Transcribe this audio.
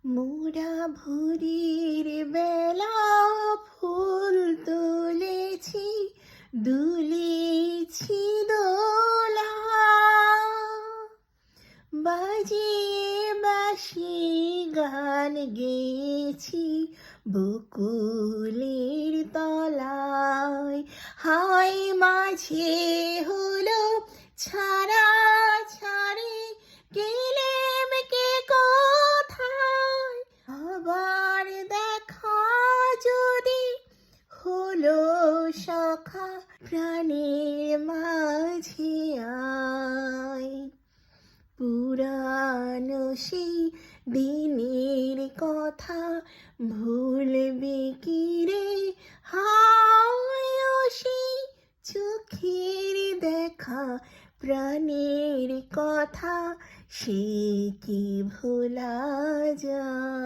মোরা ভোরের বেলা ফুল তুলেছি, দুলেছি দোলা, বাজিয়ে বাঁশি গান গেয়েছি বকুলের তলায়। হায় মাঝে হলো ছাড়া ছাড়ি, গেলেম কে কোথায়, আবার দেখা যদি হলো সখা, প্রাণের মাঝে আয়। পুরানো সেই দিনের কথা ভুলবে কি রে, হায় ও সেই চোখের দেখা, প্রাণের কথা সে কি ভোলা যায়।